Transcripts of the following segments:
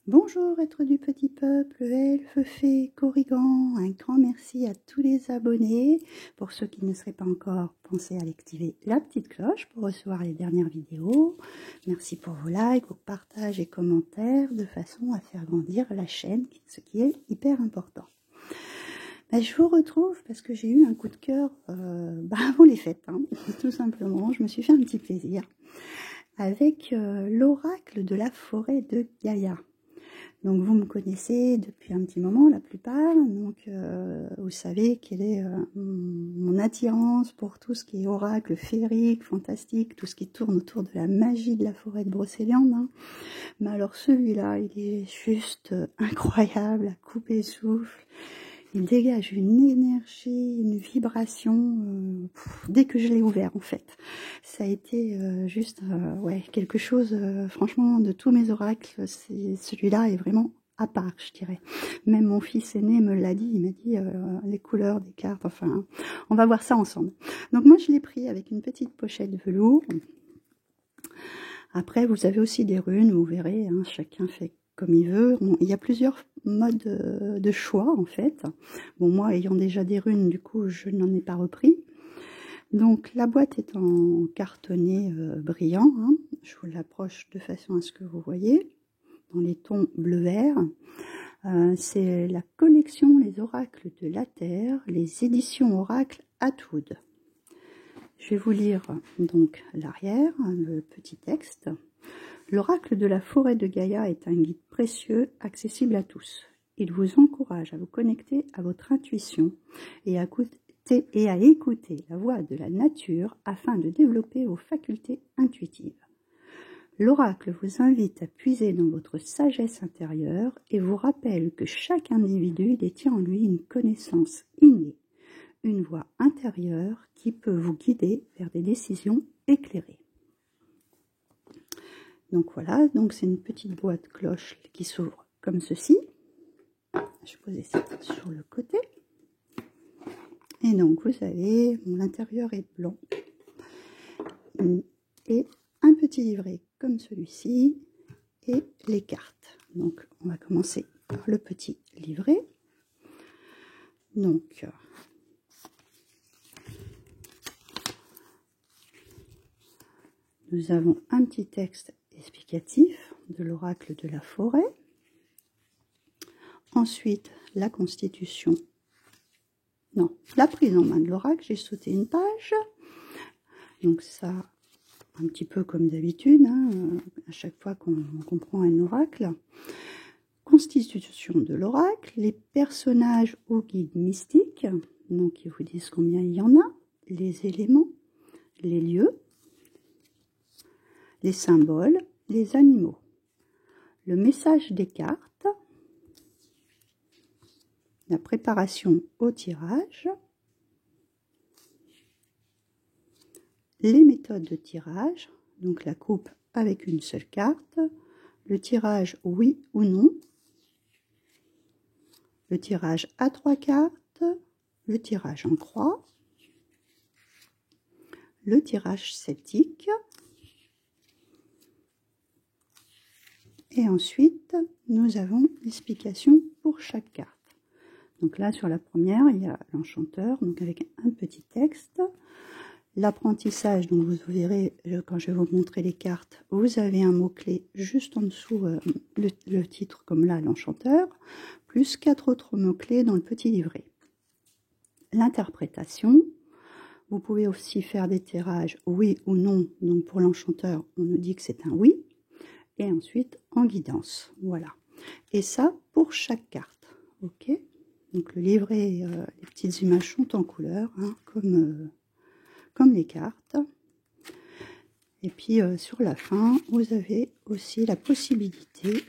Bonjour, êtres du petit peuple, elfes, fées, corrigans, un grand merci à tous les abonnés. Pour ceux qui ne seraient pas encore, pensez à activer la petite cloche pour recevoir les dernières vidéos. Merci pour vos likes, vos partages et commentaires de façon à faire grandir la chaîne, ce qui est hyper important. Je vous retrouve parce que j'ai eu un coup de cœur avant les fêtes, tout simplement. Je me suis fait un petit plaisir avec l'oracle de la forêt de Gaïa. Donc vous me connaissez depuis un petit moment la plupart, donc vous savez quelle est mon attirance pour tout ce qui est oracle, féerique, fantastique, tout ce qui tourne autour de la magie de la forêt de Brocéliande. Mais alors celui-là, il est juste incroyable, à couper le souffle. Il dégage une énergie, une vibration, dès que je l'ai ouvert en fait. Ça a été juste ouais, quelque chose, franchement, de tous mes oracles, celui-là est vraiment à part, je dirais. Même mon fils aîné me l'a dit, il m'a dit les couleurs des cartes, enfin, on va voir ça ensemble. Donc moi je l'ai pris avec une petite pochette de velours. Après vous avez aussi des runes, vous verrez, chacun fait comme il veut. Il y a plusieurs modes de choix en fait. Bon, moi ayant déjà des runes, du coup je n'en ai pas repris. Donc la boîte est en cartonné brillant, je vous l'approche de façon à ce que vous voyez, dans les tons bleu-vert. C'est la collection Les Oracles de la Terre, les éditions Oracle Atwood. Je vais vous lire donc l'arrière, le petit texte. L'oracle de la forêt de Gaïa est un guide précieux, accessible à tous. Il vous encourage à vous connecter à votre intuition et à écouter la voix de la nature afin de développer vos facultés intuitives. L'oracle vous invite à puiser dans votre sagesse intérieure et vous rappelle que chaque individu détient en lui une connaissance innée, une voix intérieure qui peut vous guider vers des décisions éclairées. Donc voilà, donc c'est une petite boîte cloche qui s'ouvre comme ceci. Je vais poser ça sur le côté. Et donc vous avez, l'intérieur est blanc. Et un petit livret comme celui-ci et les cartes. Donc on va commencer par le petit livret. Donc nous avons un petit texte explicatif de l'oracle de la forêt. Ensuite, la constitution. Non, la prise en main de l'oracle, j'ai sauté une page. Donc ça, un petit peu comme d'habitude, à chaque fois qu'on prend un oracle. Constitution de l'oracle, les personnages ou guides mystiques, donc ils vous disent combien il y en a, les éléments, les lieux, les symboles, les animaux, le message des cartes, la préparation au tirage, les méthodes de tirage, donc la coupe avec une seule carte, le tirage oui ou non, le tirage à 3 cartes, le tirage en croix, le tirage sceptique, et ensuite nous avons l'explication pour chaque carte. Donc là sur la première il y a l'enchanteur, donc avec un petit texte. L'apprentissage, donc vous verrez quand je vais vous montrer les cartes, vous avez un mot-clé juste en dessous le titre, comme là l'enchanteur, plus 4 autres mots-clés dans le petit livret. L'interprétation, vous pouvez aussi faire des tirages oui ou non, donc pour l'enchanteur on nous dit que c'est un oui, et ensuite en guidance, voilà. Et ça pour chaque carte, ok. Donc le livret, les petites images sont en couleur, comme les cartes. Et puis sur la fin, vous avez aussi la possibilité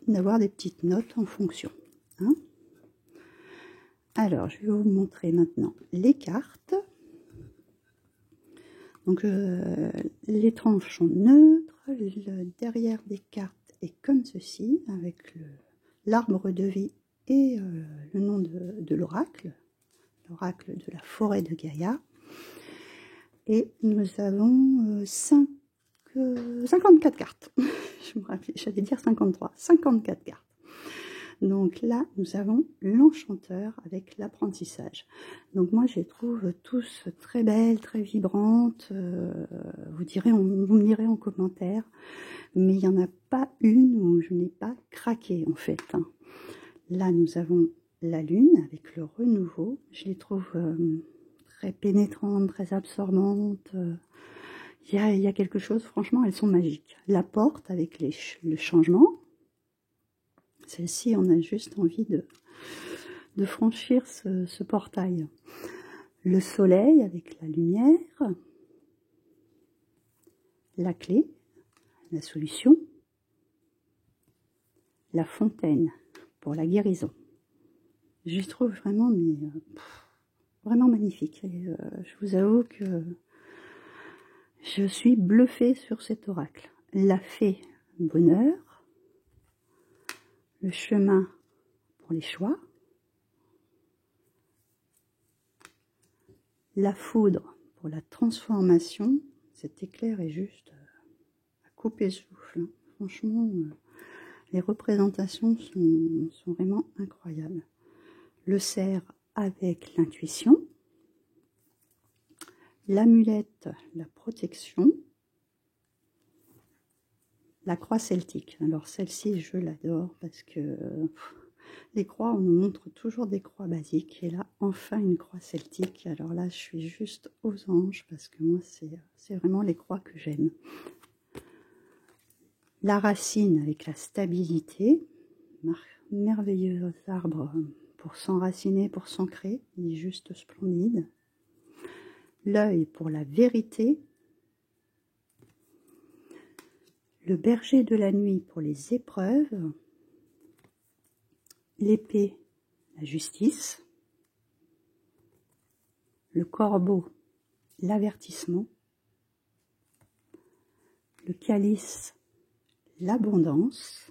d'avoir des petites notes en fonction. Alors, je vais vous montrer maintenant les cartes. Donc, les tranches sont neutres. Le derrière des cartes est comme ceci, avec l'arbre de vie et le nom de l'oracle, l'oracle de la forêt de Gaïa. Et nous avons 5 que 54 cartes. Je me rappelais, j'allais dire 53, 54 cartes. Donc là, nous avons l'enchanteur avec l'apprentissage. Donc moi, je les trouve tous très belles, très vibrantes. Vous me direz en commentaire. Mais il n'y en a pas une où je n'ai pas craqué, en fait. Là, nous avons la lune avec le renouveau. Je les trouve très pénétrantes, très absorbantes. Il y a quelque chose, franchement, elles sont magiques. La porte avec le changement. Celle-ci, on a juste envie de franchir ce portail. Le soleil avec la lumière. La clé, la solution. La fontaine pour la guérison. Je trouve vraiment, vraiment magnifique. Et, je vous avoue que je suis bluffée sur cet oracle. La fée, bonheur. Le chemin pour les choix. La foudre pour la transformation. Cet éclair est juste à couper le souffle. Franchement, les représentations sont vraiment incroyables. Le cerf avec l'intuition. L'amulette, la protection. La croix celtique. Alors celle-ci, je l'adore parce que les croix, on nous montre toujours des croix basiques. Et là, enfin une croix celtique. Alors là, je suis juste aux anges parce que moi, c'est vraiment les croix que j'aime. La racine avec la stabilité. Merveilleux arbre pour s'enraciner, pour s'ancrer. Il est juste splendide. L'œil pour la vérité. Le berger de la nuit pour les épreuves. L'épée, la justice. Le corbeau, l'avertissement. Le calice, l'abondance.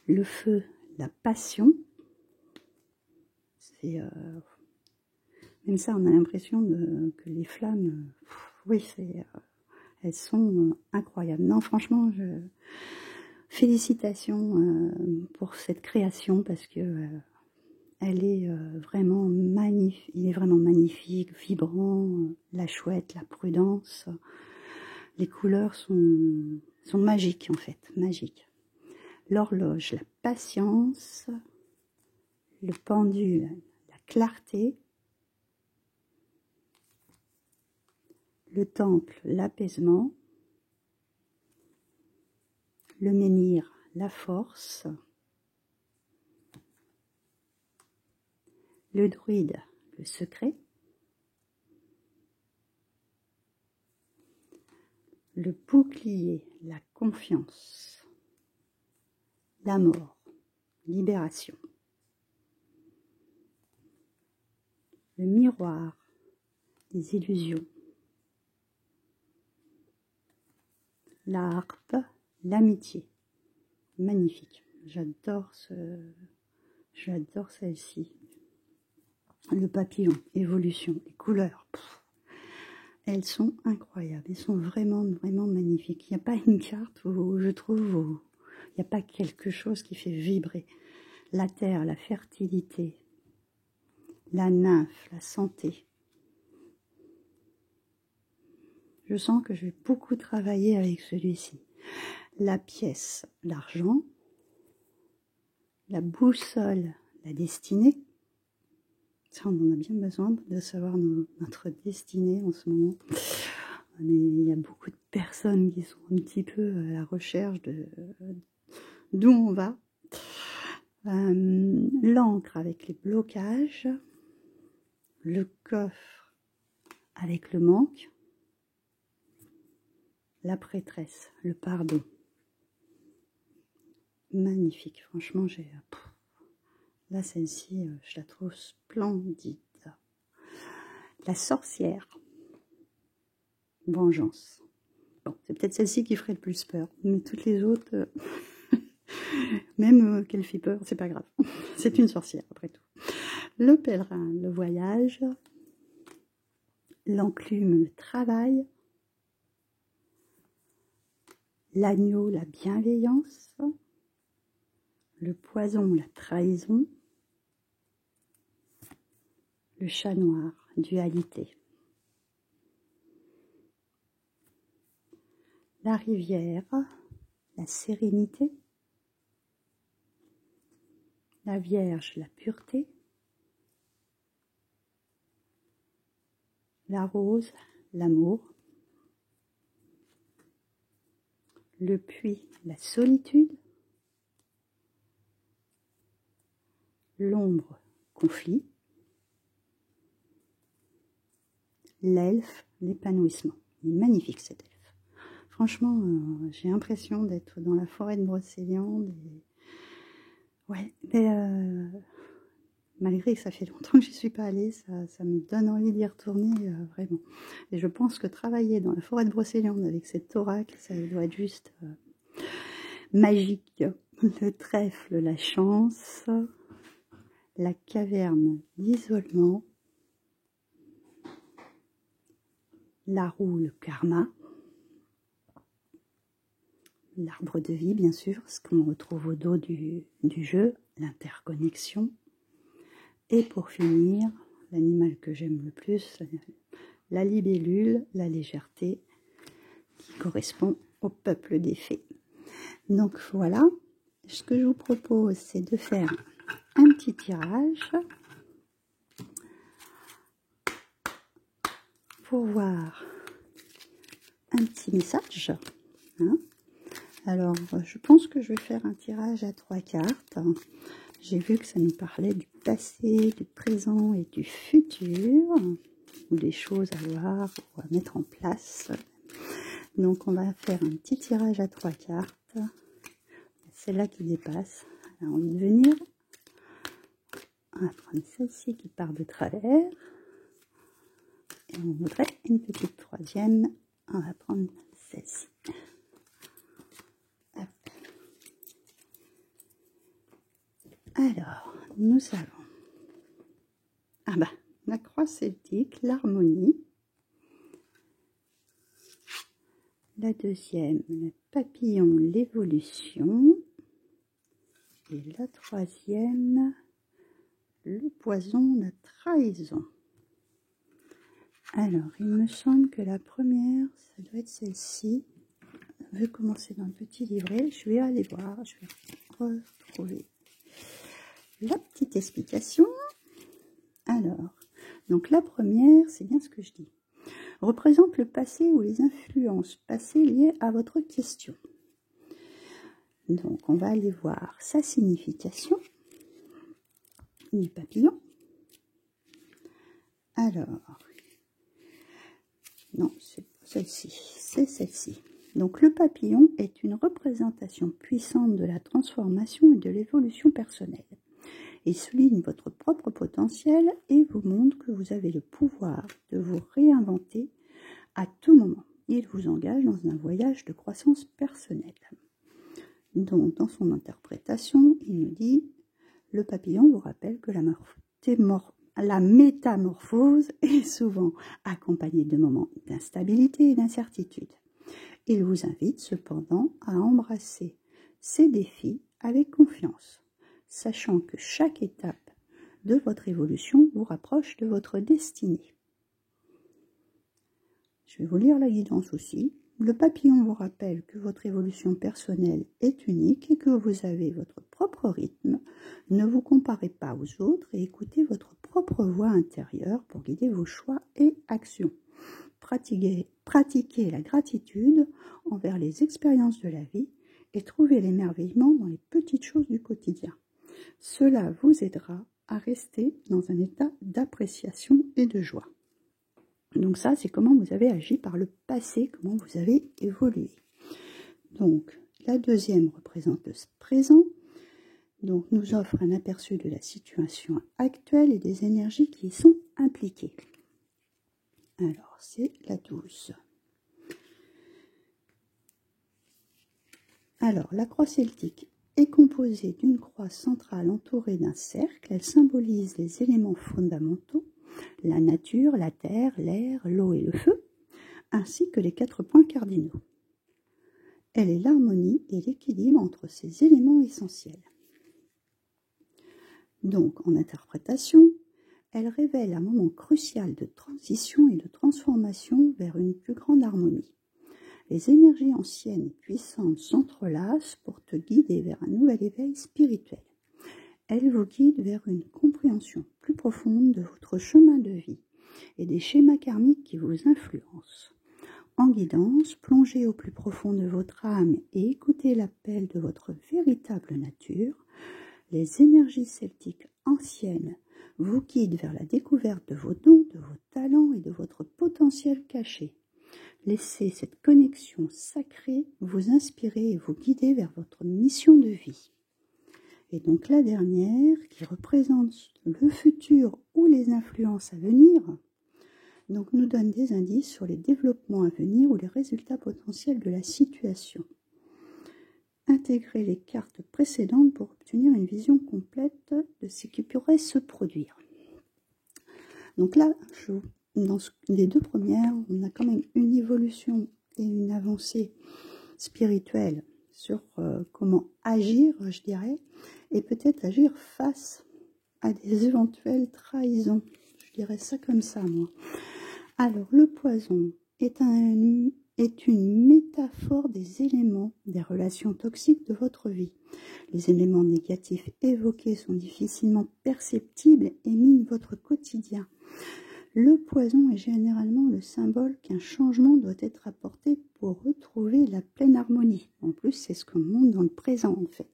Le feu, la passion. C'est même ça, on a l'impression que les flammes, oui, elles sont incroyables. Non, franchement, félicitations pour cette création parce que elle est vraiment magnifique. Il est vraiment magnifique, vibrant. La chouette, la prudence. Les couleurs sont magiques en fait, magiques. L'horloge, la patience. Le pendule, la clarté. Le temple, l'apaisement. Le menhir, la force. Le druide, le secret. Le bouclier, la confiance. La mort, libération. Le miroir, les illusions. La harpe, l'amitié. Magnifique. J'adore celle-ci. Le papillon, évolution, les couleurs. Elles sont incroyables. Elles sont vraiment, vraiment magnifiques. Il n'y a pas une carte où je trouve où il n'y a pas quelque chose qui fait vibrer. La terre, la fertilité. La nymphe, la santé. Je sens que je vais beaucoup travailler avec celui-ci. La pièce, l'argent. La boussole, la destinée. Ça, on en a bien besoin de savoir notre destinée en ce moment. Il y a beaucoup de personnes qui sont un petit peu à la recherche d'où on va. L'encre avec les blocages. Le coffre avec le manque. La prêtresse, le pardon. Magnifique, franchement, là, celle-ci, je la trouve splendide. La sorcière. Vengeance. Bon, c'est peut-être celle-ci qui ferait le plus peur, mais toutes les autres, même qu'elle fait peur, c'est pas grave. C'est une sorcière, après tout. Le pèlerin, le voyage. L'enclume, le travail. l'agneau, la bienveillance, le poison, la trahison, le chat noir, dualité, la rivière, la sérénité, la Vierge, la pureté, la rose, l'amour, le puits, la solitude, l'ombre, conflit, l'elfe, l'épanouissement. Il est magnifique cet elfe. Franchement, j'ai l'impression d'être dans la forêt de Brocéliande. Ouais, mais malgré que ça fait longtemps que j'y suis pas allée, ça me donne envie d'y retourner vraiment. Et je pense que travailler dans la forêt de Brocéliande avec cet oracle, ça doit être juste magique. Le trèfle, la chance, la caverne, l'isolement, la roue, le karma, l'arbre de vie, bien sûr, ce qu'on retrouve au dos du jeu, l'interconnexion. Et pour finir, l'animal que j'aime le plus, la libellule, la légèreté, qui correspond au peuple des fées. Donc voilà, ce que je vous propose, c'est de faire un petit tirage pour voir un petit message. Hein. Alors, je pense que je vais faire un tirage à 3 cartes. J'ai vu que ça nous parlait du passé, du présent et du futur, ou des choses à voir ou à mettre en place. Donc, on va faire un petit tirage à 3 cartes. C'est là qui dépasse. On a envie de venir. On va prendre celle-ci qui part de travers. Et on voudrait une petite troisième. On va prendre celle-ci. Alors, nous avons la croix celtique, l'harmonie. La deuxième, le papillon, l'évolution. Et la troisième, le poison, la trahison. Alors, il me semble que la première, ça doit être celle-ci. Je vais commencer dans le petit livret. Je vais aller voir, je vais retrouver la petite explication. Alors, donc la première, c'est bien ce que je dis. Représente le passé ou les influences passées liées à votre question. Donc, on va aller voir sa signification du papillon. Alors, non, c'est pas celle-ci, c'est celle-ci. Donc, le papillon est une représentation puissante de la transformation et de l'évolution personnelle. Il souligne votre propre potentiel et vous montre que vous avez le pouvoir de vous réinventer à tout moment. Il vous engage dans un voyage de croissance personnelle. Donc, dans son interprétation, il nous dit « Le papillon vous rappelle que la métamorphose est souvent accompagnée de moments d'instabilité et d'incertitude. Il vous invite cependant à embrasser ces défis avec confiance, sachant que chaque étape de votre évolution vous rapproche de votre destinée. » Je vais vous lire la guidance aussi. Le papillon vous rappelle que votre évolution personnelle est unique et que vous avez votre propre rythme. Ne vous comparez pas aux autres et écoutez votre propre voix intérieure pour guider vos choix et actions. Pratiquez la gratitude envers les expériences de la vie et trouvez l'émerveillement dans les petites choses du quotidien. Cela vous aidera à rester dans un état d'appréciation et de joie. Donc ça, c'est comment vous avez agi par le passé, comment vous avez évolué. Donc, la deuxième représente le présent. Donc, nous offre un aperçu de la situation actuelle et des énergies qui y sont impliquées. Alors, c'est la 12. Alors, la croix celtique est composée d'une croix centrale entourée d'un cercle. Elle symbolise les éléments fondamentaux, la nature, la terre, l'air, l'eau et le feu, ainsi que les 4 points cardinaux. Elle est l'harmonie et l'équilibre entre ces éléments essentiels. Donc, en interprétation, elle révèle un moment crucial de transition et de transformation vers une plus grande harmonie. Les énergies anciennes et puissantes s'entrelacent pour te guider vers un nouvel éveil spirituel. Elle vous guide vers une compréhension plus profonde de votre chemin de vie et des schémas karmiques qui vous influencent. En guidance, plongez au plus profond de votre âme et écoutez l'appel de votre véritable nature. Les énergies celtiques anciennes vous guident vers la découverte de vos dons, de vos talents et de votre potentiel caché. Laissez cette connexion sacrée vous inspirer et vous guider vers votre mission de vie. Et donc la dernière, qui représente le futur ou les influences à venir, donc nous donne des indices sur les développements à venir ou les résultats potentiels de la situation. Intégrez les cartes précédentes pour obtenir une vision complète de ce qui pourrait se produire. Donc là, dans les deux premières, on a quand même une évolution et une avancée spirituelle sur comment agir, je dirais, et peut-être agir face à des éventuelles trahisons. Je dirais ça comme ça, moi. Alors, le poison est une métaphore des éléments des relations toxiques de votre vie. Les éléments négatifs évoqués sont difficilement perceptibles et minent votre quotidien. Le poison est généralement le symbole qu'un changement doit être apporté pour retrouver la pleine harmonie. En plus, c'est ce qu'on montre dans le présent, en fait.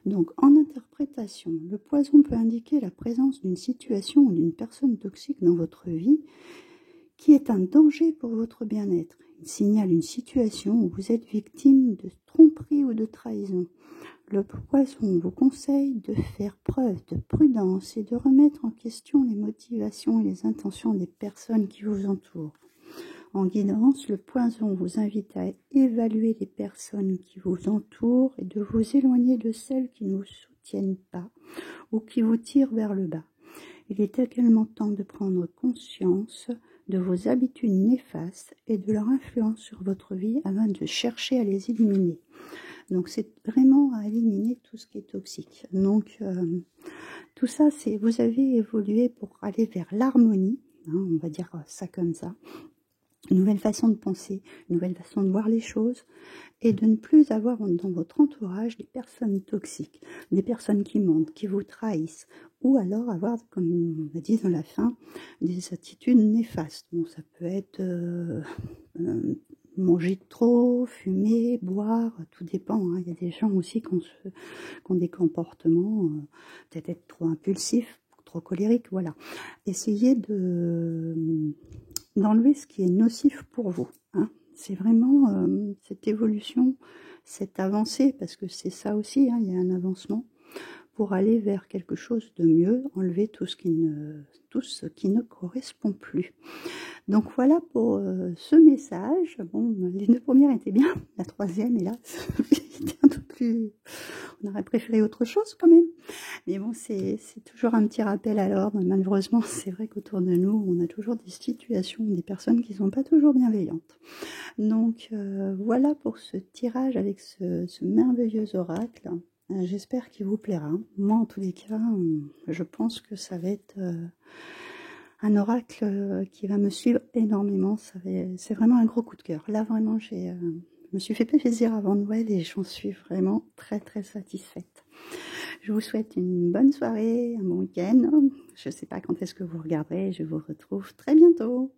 Donc, en interprétation, le poison peut indiquer la présence d'une situation ou d'une personne toxique dans votre vie qui est un danger pour votre bien-être. Il signale une situation où vous êtes victime de tromperie ou de trahison. Le poison vous conseille de faire preuve de prudence et de remettre en question les motivations et les intentions des personnes qui vous entourent. En guidance, le poison vous invite à évaluer les personnes qui vous entourent et de vous éloigner de celles qui ne vous soutiennent pas ou qui vous tirent vers le bas. Il est également temps de prendre conscience de vos habitudes néfastes et de leur influence sur votre vie afin de chercher à les éliminer. Donc c'est vraiment à éliminer tout ce qui est toxique. Donc tout ça, c'est vous avez évolué pour aller vers l'harmonie, on va dire ça comme ça. Une nouvelle façon de penser, une nouvelle façon de voir les choses et de ne plus avoir dans votre entourage des personnes toxiques, des personnes qui mentent, qui vous trahissent ou alors avoir, comme on a dit dans la fin, des attitudes néfastes. Bon, ça peut être manger trop, fumer, boire, tout dépend. Il y a des gens aussi qui ont des comportements, peut-être être trop impulsifs, trop colériques, voilà. Essayez d'enlever ce qui est nocif pour vous. C'est vraiment cette évolution, cette avancée, parce que c'est ça aussi, il y a un avancement, pour aller vers quelque chose de mieux, enlever tout ce qui ne correspond plus. Donc voilà pour ce message. Bon, les deux premières étaient bien, la troisième, hélas, était un peu plus... On aurait préféré autre chose quand même. Mais bon, c'est toujours un petit rappel à l'ordre. Malheureusement, c'est vrai qu'autour de nous, on a toujours des situations, des personnes qui ne sont pas toujours bienveillantes. Donc voilà pour ce tirage avec ce merveilleux oracle. J'espère qu'il vous plaira. Moi, en tous les cas, je pense que ça va être un oracle qui va me suivre énormément. C'est vraiment un gros coup de cœur. Là, vraiment, je me suis fait plaisir avant Noël et j'en suis vraiment très, très satisfaite. Je vous souhaite une bonne soirée, un bon week-end. Je ne sais pas quand est-ce que vous regarderez. Je vous retrouve très bientôt.